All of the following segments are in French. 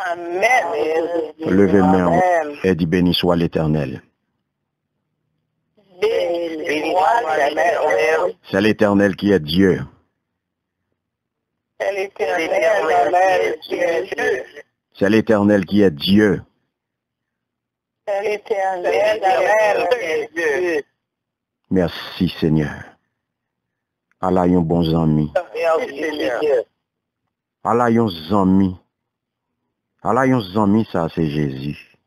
Amen. Levez main et dit béni soit l'Éternel. Béni soit l'Éternel. C'est l'Éternel qui est Dieu. C'est l'Éternel qui est Dieu. C'est l'Éternel qui est Dieu. C'est l'Éternel qui est Dieu. Merci Seigneur. Allah un bon ami. Merci Seigneur. Allah un ami. Allah un ami, ça c'est Jésus.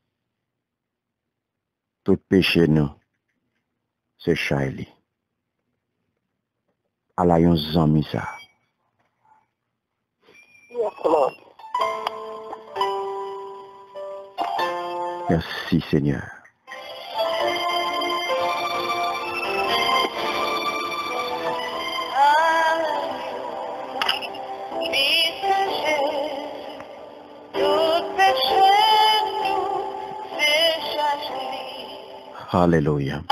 Tout péché nous, c'est Charlie. Allah un ami ça. Yes, Lord. Merci Seigneur. Alléluia.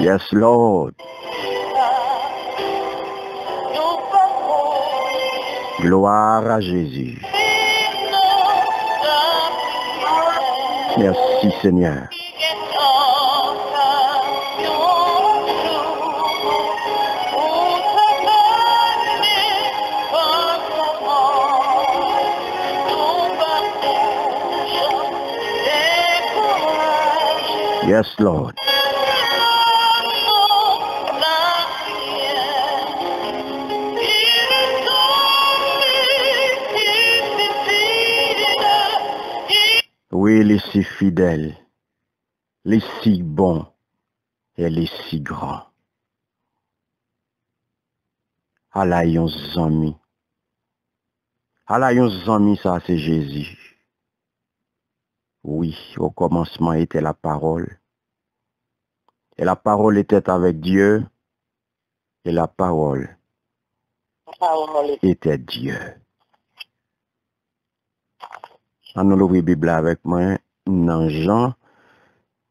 Yes, Lord. Gloire à Jésus. Merci Seigneur. Yes, Lord. Oui, il est si fidèle, il est si bon, et il est si grand. Allah yon zami. Allah yon zami, ça c'est Jésus. Oui, au commencement était la parole. Et la parole était avec Dieu. Et la parole était Dieu. On ouvre la Bible avec moi dans Jean,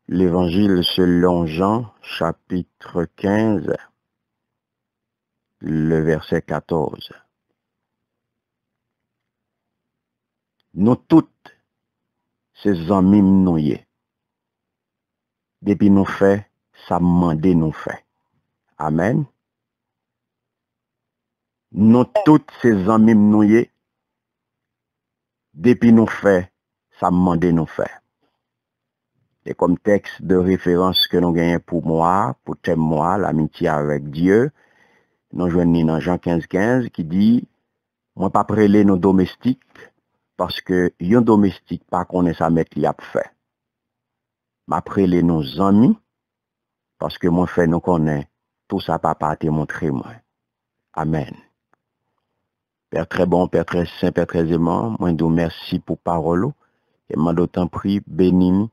l'évangile selon Jean, chapitre 15, le verset 14. Nous toutes, ces amis nous y est. Depuis nous fait, ça mandé nous fait. Amen. Nous toutes, ces amis nous y est. Depuis nous fait, ça mandé nous fait. Et comme texte de référence que nous gagnons pour moi, pour thème moi, l'amitié avec Dieu, nous joignons dans Jean 15 qui dit, moi pas prêler nos domestiques, parce que yon domestique pas connaît sa mettre y a fait. M'a prêler nos amis, parce que moi fait nous connaît tout ça papa te montré moi. Amen. Père très bon, Père très saint, Père très aimant, moi nous merci pour parole, et moi d'autant prie, bénis,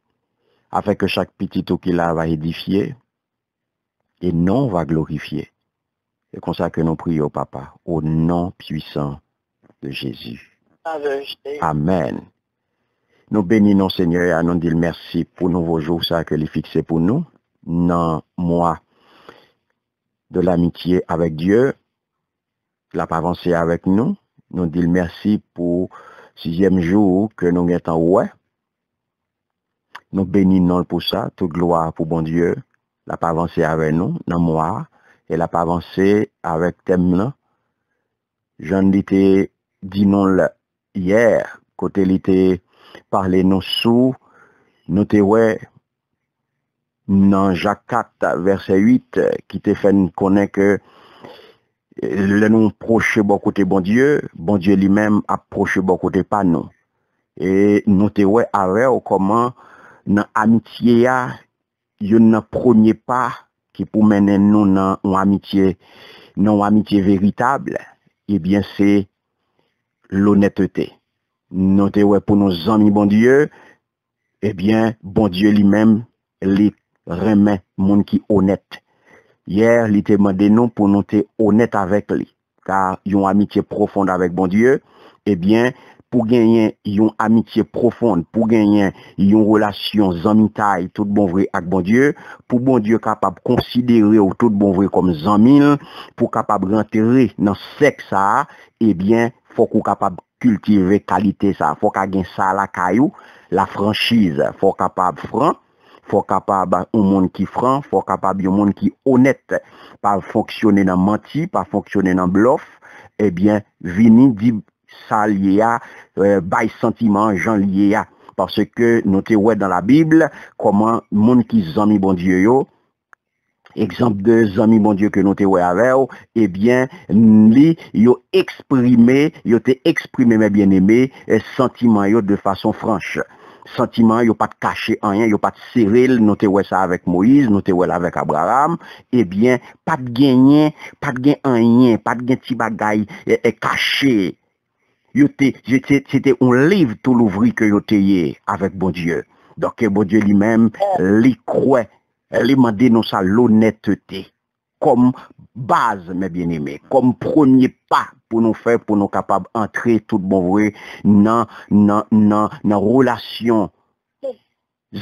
afin que chaque petit tout qu'il a va édifier, et non va glorifier. C'est comme ça que nous prions, Papa, au nom puissant de Jésus. Amen. Nous bénissons Seigneur et nous disons merci pour nouveau jour ça que les fixé pour nous, dans moi de l'amitié avec Dieu, la pas avancé avec nous. Nous disons merci pour 6e jour que nous sommes ouais. Nous bénissons pour ça, toute gloire pour bon Dieu, la pas avancé avec nous, dans moi, et la pas avancé avec thème là. J'en étais dit non hier, côté l'été parler nous sous, nous te ouais, dans Jacques 4, verset 8, qui te fait connaître que le nous proche beaucoup de bon Dieu lui-même approche beaucoup de pas nous. Et nous te ouais avec comment dans amitié il y a un premier pas qui pour mener nous dans une amitié véritable, eh bien c'est l'honnêteté. Nous te ouais pour nos amis bon Dieu, eh bien bon Dieu lui-même les remet monde qui honnête. Hier, il te demandé nous pour nous être honnête avec lui. Car une amitié profonde avec bon Dieu, eh bien, pour gagner une amitié profonde, pour gagner une relation zamitaille, tout bon vrai avec bon Dieu, pour bon Dieu capable de considérer tout bon vrai comme zamil, pour capable de rentrer dans sexe ça, eh bien, faut qu'on capable cultiver qualité ça, faut qu'on gagne ça la caillou, la franchise, faut capable franc, faut capable un monde qui franc, faut capable un monde qui honnête, pas fonctionner dans menti, pas fonctionner dans bluff, eh bien, vini dit ça lié à bail sentiment Jean lié à parce que nous te ouais dans la Bible comment monde qui zami bon Dieu yo exemple de zami bon Dieu que nous te ouais avec eh bien li yo te exprimé mes bien-aimés sentiment yo de façon franche. Sentiment, yo pas de cacher rien, yo pas de serrer, nous te ouais ça avec Moïse, nous te ouais là avec Abraham, eh bien, pas de gagner rien, pas de gagner petit bagay caché. C'était un livre tout l'ouvri que yo te avec bon Dieu. Donc, bon Dieu lui-même, lui croit, lui m'a dit nous ça l'honnêteté. Comme base, mes bien-aimés, comme premier pas pour nous faire, pour nous capables d'entrer tout bon vrai dans relation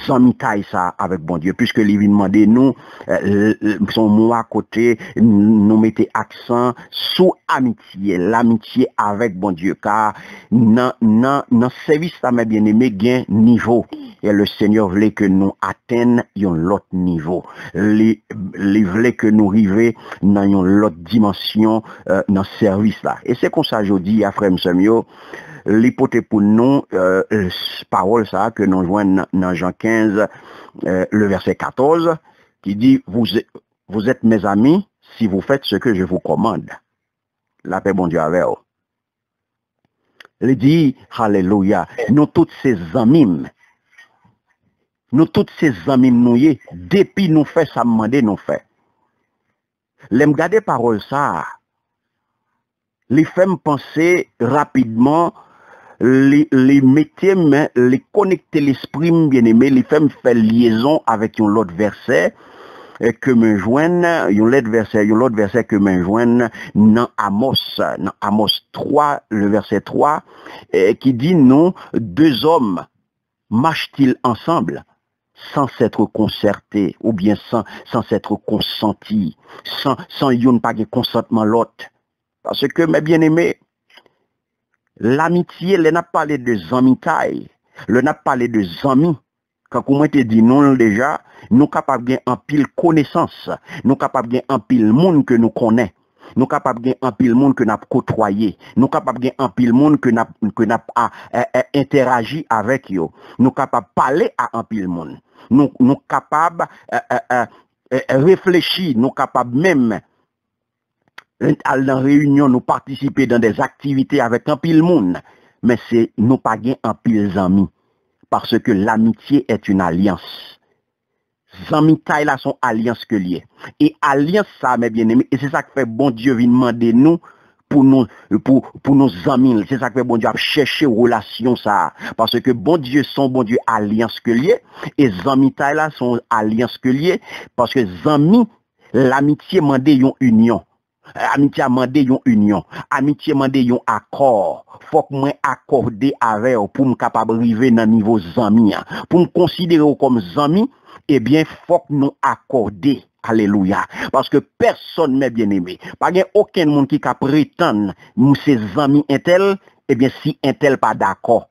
zamitaille ça avec bon Dieu, puisque les vient demander nous, son mot à côté, nous mettez accent sur amitié, l'amitié avec bon Dieu, car dans service ça, mes bien-aimés, gain niveau. Et le Seigneur voulait que nous atteignions l'autre niveau. Il voulait que nous arrivions dans l'autre dimension, dans ce service là. Et c'est comme ça, je dis à frère Msemio, l'hypothèse pour nous, parole ça, que nous joignons dans Jean 15, le verset 14, qui dit, vous êtes mes amis si vous faites ce que je vous commande. La paix bon Dieu avec vous. Il dit, alléluia, nous tous ces amis, nous y, depuis nous fait ça, demandé nous fait. L'aime garder parole ça, les fait me penser rapidement, les métiers, les connecter l'esprit bien-aimé, les fait me faire liaison avec un autre verset que me joignent, un autre verset que me joignent dans Amos 3, le verset 3, qui dit non, deux hommes marchent-ils ensemble sans s'être concertés ou bien sans s'être consentis, sans yon pas de consentement l'autre. Parce que, mes bien-aimés, l'amitié, elle n'a pas parlé de zamitaille, elle n'a pas parlé de zami. Quand on te dit non déjà, nous capables de en pile connaissance, nous capables de en pile monde que nous connaissons. Nous capables de un pile monde que n'a côtoyé, nous capables de un pile monde que n'a interagi avec eux, nous capables parler à un pile monde, nous capables réfléchir, nous capables même aller dans réunion, nous participer dans des activités avec un pile monde, mais c'est nous pas gain un pile amis parce que l'amitié est une alliance. Zamitaille là son alliance que lié. Et alliance ça, mes bien-aimés, et c'est ça que fait bon Dieu vient demander nous pour nos amis. C'est ça que fait bon Dieu a cherché relation ça. Parce que bon Dieu son bon Dieu alliance que lié. Et zamitaille là son alliance que lié. Parce que zami, l'amitié mande yon union. Amitié mande yon union. Amitié mande yon accord. Faut que moi accorder avec pour me capable arriver dans niveau zami. Pour me considérer comme zami, eh bien, faut que nous accorder. Alléluia. Parce que personne m'est bien aimé. Pas aucun monde qui a prétendre, ses amis intel, eh bien, si intel pas d'accord.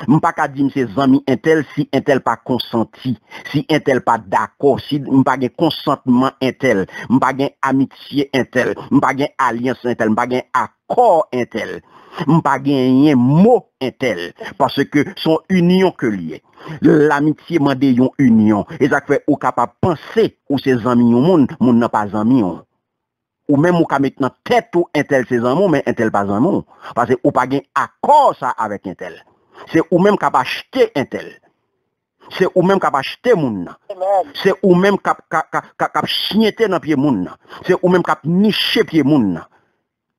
M'pas ka dire ses amis intel si intel pas consenti, si intel pas d'accord, si m'pas gen consentement intel, m'pas gen amitié intel, m'pas gen alliance intel, m'pas gen accord intel, m'pas gen mot intel parce que son union que lié. L'amitié mande yon union et ça fait ou capable penser ou ses amis yon moun n'a pas amis ou même ou ka mettre dans tête ou intel ses amis mais intel pas amis parce que ou pas gen accord ça avec intel. C'est ou même qui a acheté un tel. C'est ou même qui a acheté moun. C'est ou même qui a chiété dans pied moun. C'est ou même qui a niché pied moun.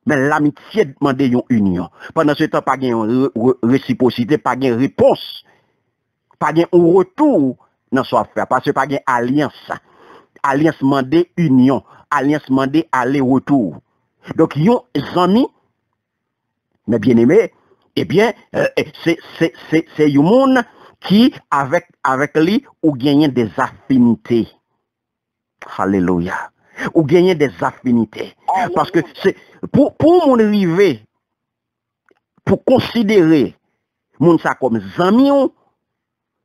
Mais l'amitié demande une union. Pendant ce temps, pas de réciprocité, pas de réponse. Pas de retour dans ce faire. Parce que pas de alliance. Alliance demande union. alliance mandé aller-retour. Donc, yon amis, mais bien aimé, eh bien, c'est yon monde qui, avec lui, ou gagne des affinités. Alléluia. Ou gagner des affinités. Parce que c'est pour mon arriver, pour considérer moun ça comme zami,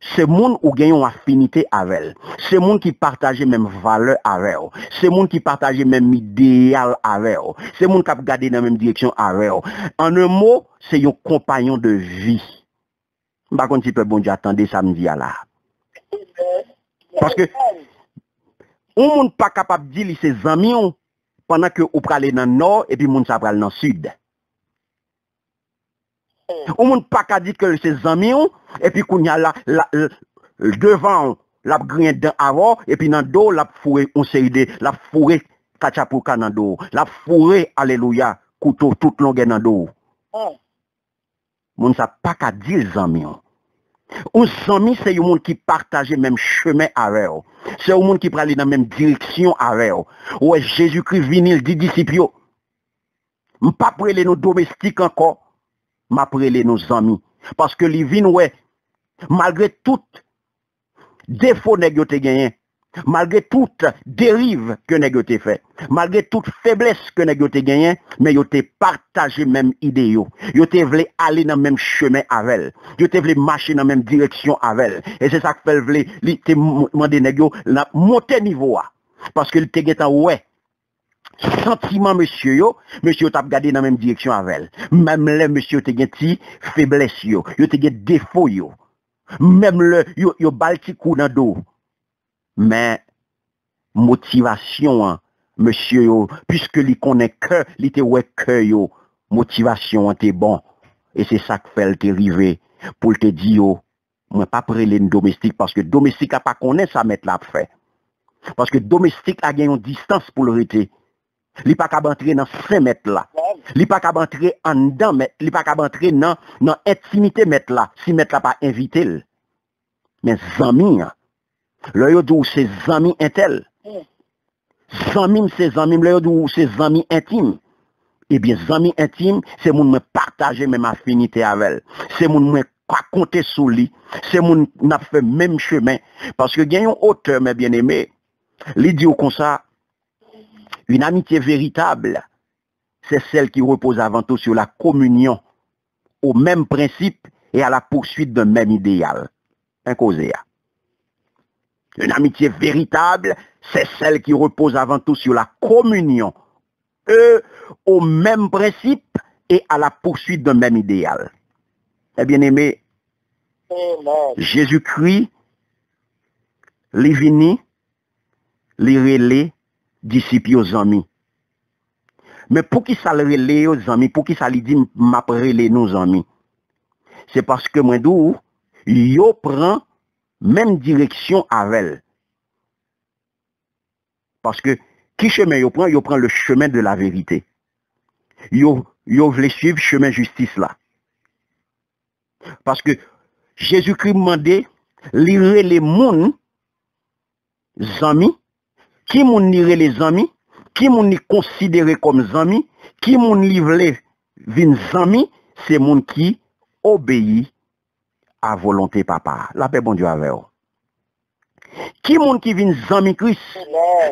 c'est moun ou gagne une affinité avec elle. C'est moun qui partage même valeur avec elle. C'est moun qui partage même idéal avec elle. C'est moun qui a gardé dans la même direction avec elle. En un mot, c'est un compagnon de vie. Par contre, si peut bon Dieu attendez samedi à là. Parce que on moun pas capable de dire ses amis pendant que ou prale dans le nord et puis moun sa pral dans le sud. On moun pas capable dire que ses amis et puis qu'on y a devant la grain dans avant et puis dans dos la fourré on série de la fourré kachapouka dans dos, la fourré alléluia couteau toute longueur dans dos. Moun sa pas capable dire amis. Un ami, c'est un monde qui partage le même chemin avec eux. C'est un monde qui prend dans la même direction avec eux. Ouais, Jésus-Christ vinil dit disciples. Je ne pas prêler nos domestiques encore. Je prêler nos amis. Parce que les vins, ouais, malgré tout défaut que tu gagné, malgré toute dérive que tu fait, malgré toute faiblesse que tu gagné, mais tu as partagé même idée. Tu as voulu aller dans le même chemin avec elle. Tu as voulu marcher dans la même direction avec elle. Et c'est ça que fait voulu te demander la monter niveau. Parce que tu as ouais. Sentiment monsieur t'a regardé dans la même direction avec elle. Même le monsieur te gagné faiblesse yo te gagné défaut yo. Même le yo balti coup dans dos. Mais motivation monsieur yo puisque li connaît que li te ouais que yo motivation t'es bon et c'est ça que fait te river pour te dire yo moi pas prêler domestique parce que domestique a pas connaît ça mettre là fait parce que domestique a gagné une distance pour le rester. Li pas capable entrer dans 5 mètres là. Li pas capable entrer en dedans mais li pas capable entrer dans intimité mètre là si mètre là pas invité. Mais amis le yo dou c'est amis intel. Amis c'est amis le yo dou c'est amis intime. Eh bien amis intime c'est moun me partager même affinité avec elle. C'est moun me compter sous lui. C'est moun n'a fait même chemin parce que gagne un auteur mes bien-aimés. Li dit comme ça une amitié véritable, c'est celle qui repose avant tout sur la communion, au même principe et à la poursuite d'un même idéal. Un causé. Une amitié véritable, c'est celle qui repose avant tout sur la communion, au même principe et à la poursuite d'un même idéal. Eh bien aimé, Jésus-Christ, les vini, les relais, disciples aux amis. Mais pour qui ça le relais aux amis, pour qui ça lui dit m'a relais nos amis, c'est parce que moi d'où yo prend même direction avec elle. Parce que qui chemin yo prend le chemin de la vérité. Yo veut suivre chemin justice là. Parce que Jésus-Christ demandait lire les moun amis. Qui moun lire les amis, qui moun considéré comme amis, qui moun livre vin amis, c'est moun qui obéit à volonté papa. La paix bon Dieu avec vous. Qui moun qui vin amis Christ,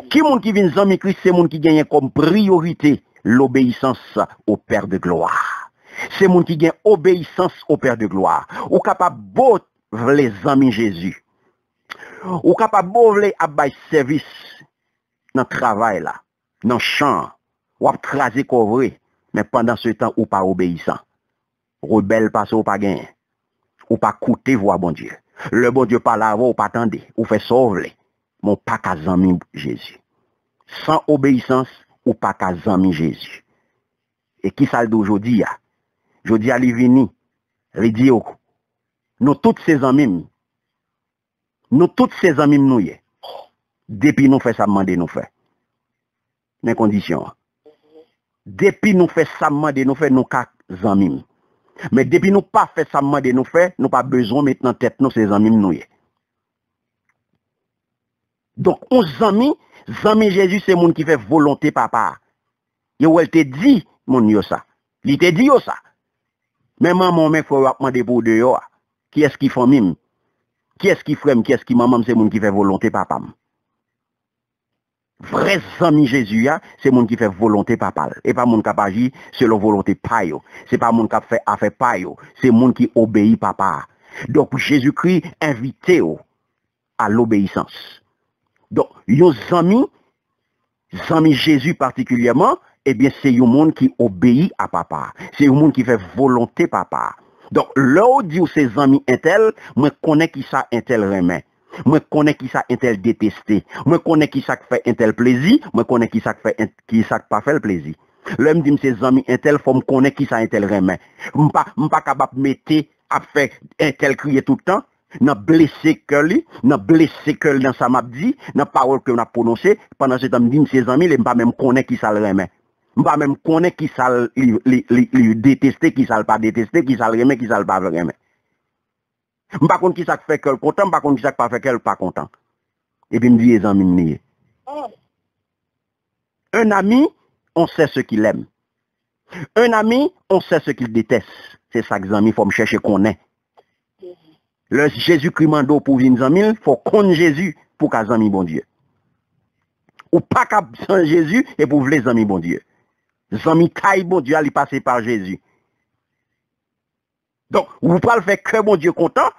qui moun qui vin amis Christ, c'est moun qui gagne comme priorité l'obéissance au Père de gloire. C'est moun qui gagne obéissance au Père de gloire. Ou capable beau les amis Jésus. Ou capable beau les abaye service dans le travail là, dans le champ, ou à craser couvrir, mais pendant ce temps, ou pas obéissant. Rebelle passe ou pas gain, ou pas coûter voix bon Dieu. Le bon Dieu parle avant ou pas attendre, ou fait sauver, mon pas qu'à zami Jésus. Sans obéissance, ou pas qu'à zami Jésus. Et qui ça d'aujourd'hui? Aujourd'hui, il vini, il dit, nous toutes ces amis, nous y depuis nous fait ça demander nous fait. Mais condition. Depuis nous fait ça demander nous fait nous quatre amis. Mais depuis nous pas fait ça demander nous fait, nous pas besoin mettre dans tête nous ces amis nous. Donc 11 amis, Zami Jésus, c'est moun qui fait volonté papa. Yo elle te dit, mon yo ça. Il te dit yo ça. Mais maman, mais faut demander pour deux yo. Qui est-ce qui famille? Qui est-ce qui frère? Qui est-ce qui maman? C'est moun qui fait volonté papa. Vrai ami Jésus, c'est moun qui fait volonté papa. Et pas moun qui agit selon volonté payo. C'est pas moun qui fait affaire payo. C'est moun qui obéit papa. Donc Jésus-Christ invite à l'obéissance. Donc, yon zami Jésus particulièrement, eh bien, c'est yon monde qui obéit à papa. C'est yon monde qui fait volonté papa. Donc, là où dit ses amis intel, moi connais qui ça intel remet. Moi connais qui ça intel détesté. Moi connais qui ça fait intel plaisir. Moi connais qui ça fait qui ça pas fait le plaisir. Là me dit ses amis intel faut me connaître qui ça intel remet. M'pas capable mettre à faire intel crier tout le temps. N'a blessé cœur li, n'a blessé cœur dans sa m'a dit, n'a parole que on a prononcé pendant ce temps me dit ses amis, il pas même connaît qui ça le remet. M'pas même connaît qui ça li détester, qui ça le pas détester, qui ça le remet, qui ça le pas remet. M'pas connait qui ça fait cœur content, m'pas connait qui ça pas fait cœur pas content. Et puis me dit les amis nier. Un ami, on sait ce qu'il aime. Un ami, on sait ce qu'il déteste. C'est ça que les amis faut me chercher qu'on est. Le Jésus-Christ mando pour venir amis, faut connaître Jésus pour qu'à amis bon Dieu. Ou pas qu'à sans Jésus et pour les amis bon Dieu. Les amis taille bon Dieu aller passer par Jésus. Donc, vous pas le faire que bon Dieu content,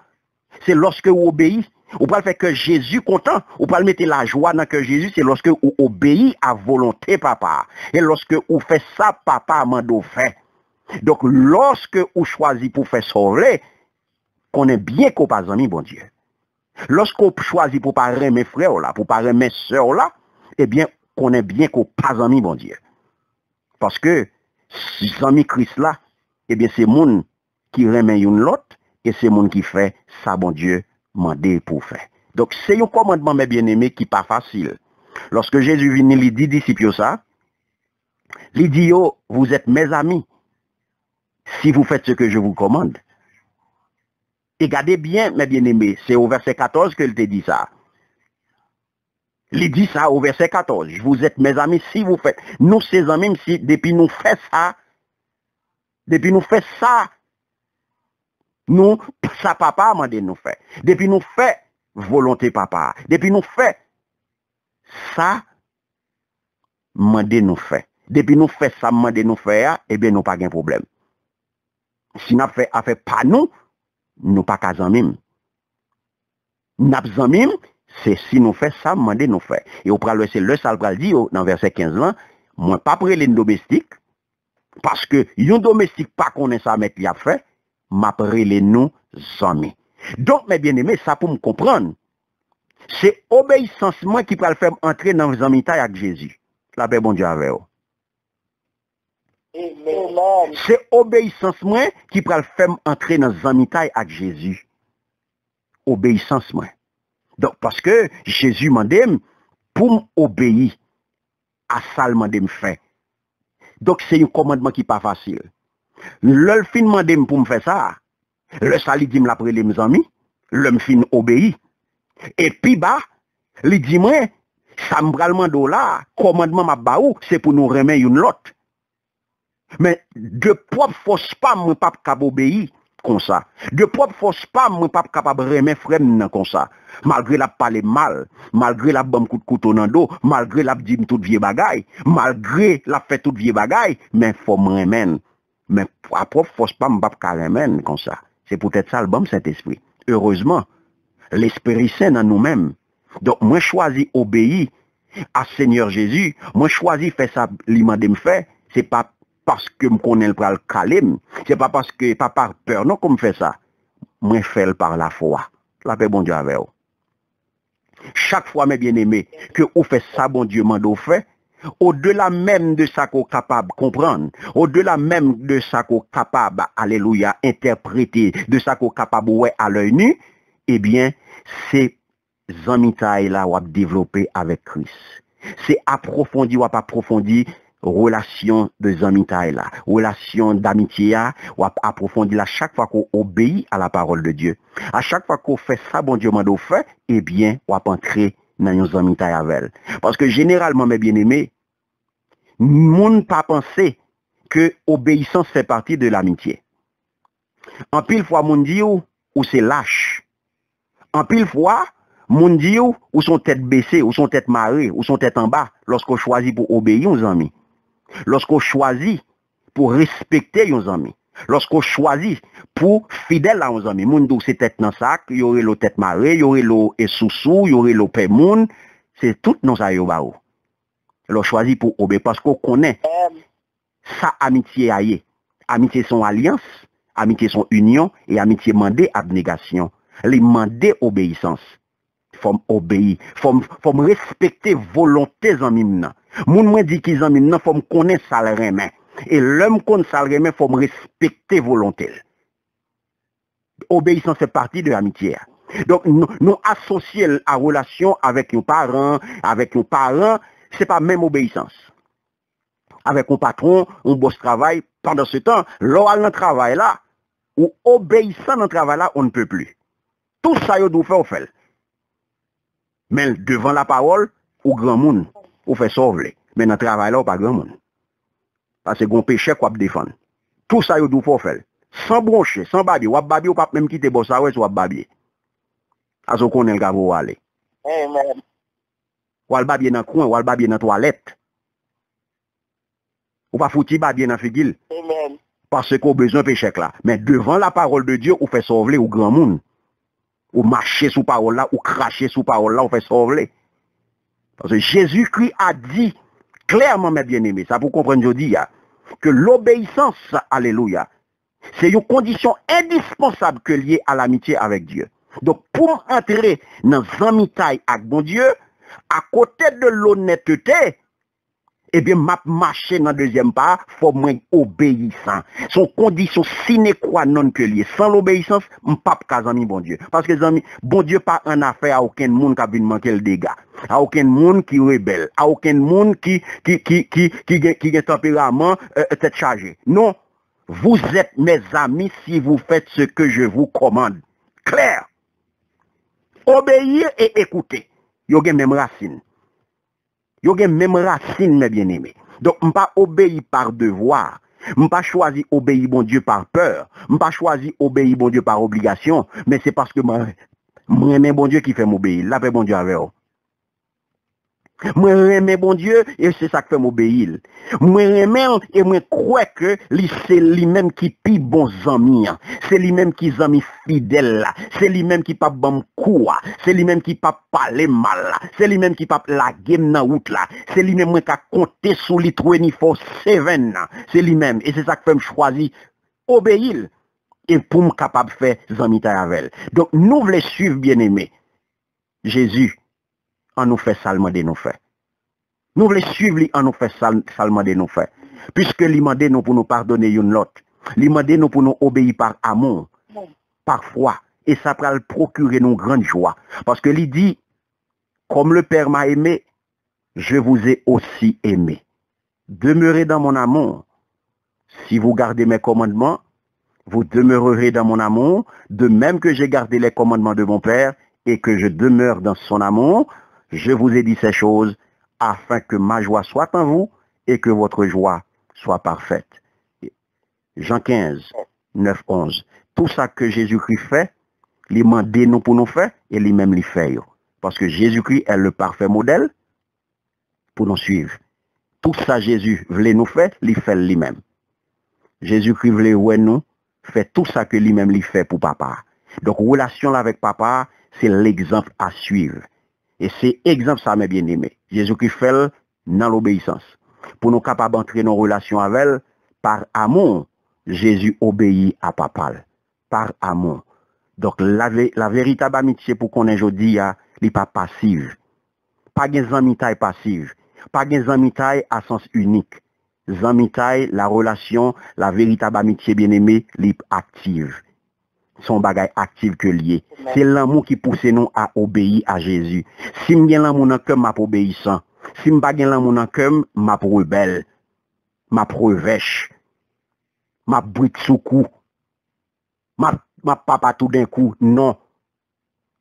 c'est lorsque vous obéissez. Ou pas le faire que Jésus content, ou pas le mettre la joie dans que Jésus, c'est lorsque vous obéissez à volonté papa. Et lorsque vous faites ça, papa mando fait. Donc, lorsque vous choisissez pour faire sauver, qu'on est bien qu'on pas ami bon Dieu. Lorsqu'on choisit pour pas aimer frère là, pour pas aimer sœur là, eh bien qu'on est bien qu'on pas ami bon Dieu. Parce que si ami Christ là, eh bien c'est moun qui remet une l'autre et c'est moun qui fait ça bon Dieu mandé pour faire. Donc c'est un commandement mes bien-aimés qui pas facile. Lorsque Jésus vient il dit disciples ça, il dit yo, vous êtes mes amis si vous faites ce que je vous commande. Et gardez bien, mes bien-aimés, c'est au verset 14 que il te dit ça. Il dit ça au verset 14. Vous êtes mes amis si vous faites. Nous, ces amis, si depuis nous fait ça, nous, ça papa m'a dit nous fait. Depuis nous fait volonté papa. Depuis nous fait ça, m'a dit nous fait. Depuis nous fait ça, m'a dit nous fait, eh bien, nous pas de problème. Si nous fait affaire pas nous pas qu'à zamim. N'a zamim, c'est si nous fait ça, mandé nous fait. Et au pral c'est le sal pral dit dans verset 15 là, moi pas prélé domestique parce que yon domestique pas connaît ça mettre y a fait, m'a prélé nous zamim. Donc mes bien-aimés, ça pour me comprendre, c'est obéissance moi qui pral faire entrer dans zamita avec Jésus. La paix bon Dieu avec vous. C'est obéissance moi qui peut le faire entrer dans zamitaille avec Jésus. Obéissance moi. Donc parce que Jésus m'a dit pour m'obéir à ça le m'a dit faire. Donc c'est un commandement qui pas facile. Le fin m'a dit pour me faire ça. Le sali dit me la prélé mes amis, le fin obéi. Et puis bas, il dit moi ça me pral mando là, commandement m'a baou, c'est pour nous remettre une l'autre. Mais de propre force pas moi pas capable obéir comme ça. De propre force pas moi pas capable remettre frère comme ça. Malgré la parler mal, malgré la bam coup de couteau dans dos, malgré la dit tout vieux bagaille, malgré la fait tout vieux bagaille, mais faut me remettre. Mais à propre force pas moi pas remettre comme ça. C'est peut-être ça le bon Saint-Esprit. Heureusement, l'Esprit Saint dans nous-mêmes. Donc moi choisis obéir à Seigneur Jésus, moi choisis faire ça lui m'a me faire, c'est pas parce que me connais le pral calme, c'est pas parce que pas par peur non comme fait ça. Moi fais par la foi. La paix bon Dieu avec vous. Chaque fois mes bien-aimés que vous faites ça bon Dieu m'a fait, au-delà même de ça qu'on est capable de comprendre, au-delà même de ça qu'on est capable alléluia interpréter, de ça qu'on est capable ouais à l'œil nu, eh bien c'est zamitaille là ou développer avec Christ. C'est approfondir ou approfondir relation de zamitaille là, relation d'amitié ou approfondir là chaque fois qu'on obéit à la parole de Dieu. À chaque fois qu'on fait ça bon Dieu m'a fait, eh bien on va entrer dans yon zami tay avec. Parce que généralement, mes bien-aimés, moun pas penser que obéissance fait partie de l'amitié. En pile fois, moun dit ou c'est lâche. En pile fois, moun dit ou son tête baissée, ou son tête marrée, ou son tête en bas, lorsqu'on choisit pour obéir aux amis. Lorsqu'on choisit pour respecter aux amis. Lorsqu'on choisit pour fidèle à nos amis. Moun dou c'est tête dans sac, y aurait le tête marrée, y aurait le sous-sous, y aurait le paix moun, c'est tout non ça yo ba ou. L'on choisit pour obéir parce qu'on connaît sa amitié aïe. Amitié son alliance, amitié son union et amitié mandé abnégation. Les mandé obéissance. Faut obéir, faut respecter volonté zanmim. Moun mwen dit ki zanmim nan faut me connaître ça le remen. Et l'homme qu'on ça le remen faut me respecter volonté. Obéissance fait partie de l'amitié. Donc nous associer la relation avec nos parents, c'est pas même obéissance. Avec un patron, un boss travail, pendant ce temps, l'on dans travail là, ou obéissant dans le travail là, on ne peut plus. Tout ça, yo doit faire, on fait. Mais devant la parole, ou grand monde, on fait sauver. Mais dans le travail là, pas grand monde. Parce que gon péché quoi défendre. Tout ça, yo doit faire, on fait. Sans broncher, sans babier, ou babier, ou pas même quitter boss là, ou babier. Parce qu'on est le gars où aller. Amen. Ou al babier dans le coin, ou al babier dans la toilette. Ou pas fouti babier dans la figile. Amen. Parce qu'on a besoin de péché là. Mais devant la parole de Dieu, on fait sauver au grand monde. Ou marcher sous parole là, ou cracher sous parole là, on fait sauver. Parce que Jésus-Christ a dit clairement, mes bien-aimés, ça pour comprendre aujourd'hui, que l'obéissance, alléluia, c'est une condition indispensable que liée à l'amitié avec Dieu. Donc, pour entrer dans l'amitié avec bon Dieu, à côté de l'honnêteté, eh bien, m'a marché dans le deuxième pas, faut moins obéissant. Son condition sine qua non que lié. Sans l'obéissance, m'pas pas zami bon Dieu. Parce que zami, bon Dieu pas en affaire à aucun monde qui a venu manquer le dégât. À aucun monde qui rebelle. À aucun monde qui a tempérament, tête chargée. Non. Vous êtes mes amis si vous faites ce que je vous commande. Clair. Obéir et écouter. Yo gen même racine. Yo gen même racine, mes bien-aimés. Donc, m'pas obéir par devoir. M'pas choisi obéir bon Dieu par peur. M'pas choisi obéir bon Dieu par obligation. Mais c'est parce que moi, bon Dieu qui fait m'obéir. La paix bon Dieu avec vous. Moi remets bon Dieu et c'est ça qui fait m'obéir. Moi remets et moi crois que c'est lui-même qui pi bon ami. C'est lui-même qui ami fidèle. C'est lui-même qui pas bon coup. C'est lui-même qui pas parler mal. C'est lui-même qui pas la game dans route là. C'est lui-même qui a compté sous les 24/7. C'est lui-même et c'est ça qui fait me choisir obéir et pour me capable faire ami avec. Donc nous voulons suivre bien-aimé Jésus. On nous fait salement de nous faire. Nous voulons suivre lui en nous fait salement de nous faire. Puisque lui demande nous pour nous pardonner une l'autre. Lui demande nous pour nous obéir par amour, par foi. Et ça va le procurer nous grande joie. Parce que lui dit, comme le Père m'a aimé, je vous ai aussi aimé. Demeurez dans mon amour. Si vous gardez mes commandements, vous demeurerez dans mon amour, de même que j'ai gardé les commandements de mon Père et que je demeure dans son amour. Je vous ai dit ces choses afin que ma joie soit en vous et que votre joie soit parfaite. Jean 15, 9, 11. Tout ça que Jésus-Christ fait, il m'a dit nous pour nous faire et lui-même lui fait. Parce que Jésus-Christ est le parfait modèle pour nous suivre. Tout ça Jésus voulait nous faire, il fait lui-même. Jésus-Christ voulait ouais nous, fait tout ça que lui-même lui fait pour papa. Donc relation avec papa, c'est l'exemple à suivre. Et c'est exemple ça, mes bien-aimés. Jésus-Christ fait dans l'obéissance. Pour nous capables d'entrer dans relation avec elle, par amour, Jésus obéit à papa. Par amour. Donc la véritable amitié pour qu'on ait aujourd'hui, elle n'est pas passive. Pas des amitiés passives. Pas des amitiés à sens unique. Amitié, la relation, la véritable amitié bien-aimée, elle active. Son bagage actif que lié. C'est l'amour qui pousse nous à obéir à Jésus. Si m'gen l'amour dans cœur, m'a obéissant. Si m'pa gen l'amour dans cœur, m'a rebelle, m'a revêche, m'a brute sous coup, m'a papa tout d'un coup. Non.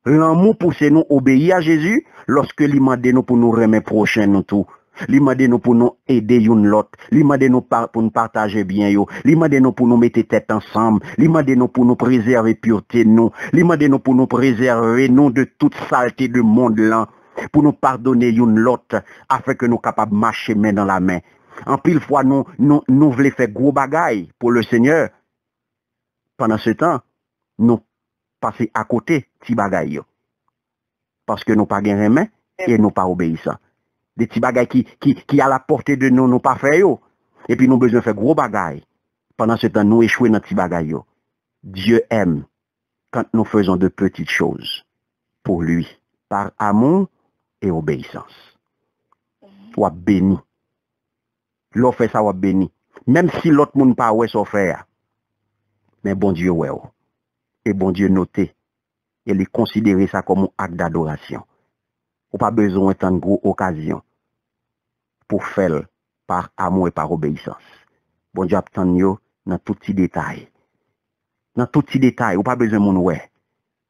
L'amour pousse nous obéir à Jésus lorsque il demande nous pour nous remettre prochain nous tout. Il demande nous pour nous aider une l'autre. Il demande nous pour nous partager bien yo. Il demande nous pour nous mettre tête ensemble. Il demande nous pour nous préserver pureté nous. Il demande nous pour nous préserver nous de toute saleté du monde là. Pour nous pardonner une l'autre afin que nous capables de marcher main dans la main. En pile fois nous voulons faire gros bagaille pour le Seigneur. Pendant ce temps, nous passer à côté petit bagaille yo. Parce que nous pas gain main et nous pas obéissants. Des petits bagailles qui à la portée de nous, nous pas fait yo. Et puis nous besoin faire gros bagailles. Pendant ce temps, nous échouer dans petits bagailles yo. Dieu aime quand nous faisons de petites choses pour lui, par amour et obéissance. Ou béni. L'on fait ça ou béni. Même si l'autre monde pas ouais ça faire. Mais bon Dieu ouais. Et bon Dieu noté. Et il considérer ça comme un acte d'adoration. Ou pas besoin de gros occasion pour faire par amour et par obéissance. Bon Dieu attend yo dans tout petit détail. Dans tout petit détail, ou pas besoin de mon ouais.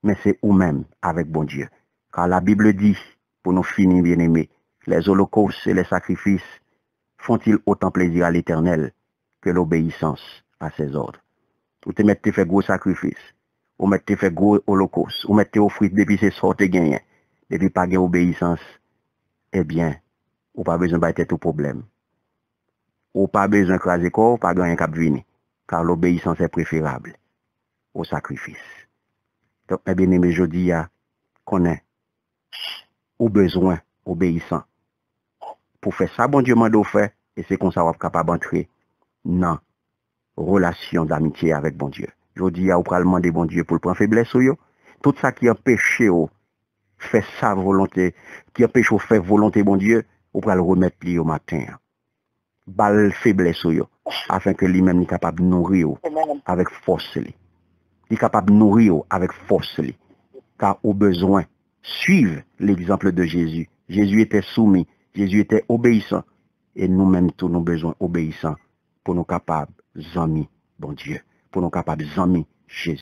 Mais c'est ou-même avec bon Dieu. Car la Bible dit, pour nous finir bien aimés, les holocaustes et les sacrifices font-ils autant plaisir à l'Éternel que l'obéissance à ses ordres. Ou te mettez fait gros sacrifices, ou mettez fait gros holocaustes, ou mettez offrir depuis ces sortes gagnées. Depuis pas de obéissance, eh bien, ou pas besoin de tout problème. Ou pas besoin de craser corps, pas gagner cap venir. Car l'obéissance est préférable au sacrifice. Donc, mes bien-aimés, je dis à connaît ou besoin obéissant. Pour faire ça, bon Dieu m'a fait, et c'est comme ça qu'on est capable d'entrer dans relation d'amitié avec bon Dieu. Je dis à ou pas demander bon Dieu pour le prendre faiblesse ou yo. Tout ça qui empêche ou fait sa volonté, qui empêche ou fait volonté bon Dieu, ou pour le remettre lui au matin. Bal faiblesse ou yo, afin que lui-même est capable de nourrir avec force. Il est capable de nourrir avec force. Car au besoin, suivre l'exemple de Jésus. Jésus était soumis, Jésus était obéissant. Et nous-mêmes, tous nos besoins obéissants pour nous capables, amis, bon Dieu, pour nous capables, amis, Jésus.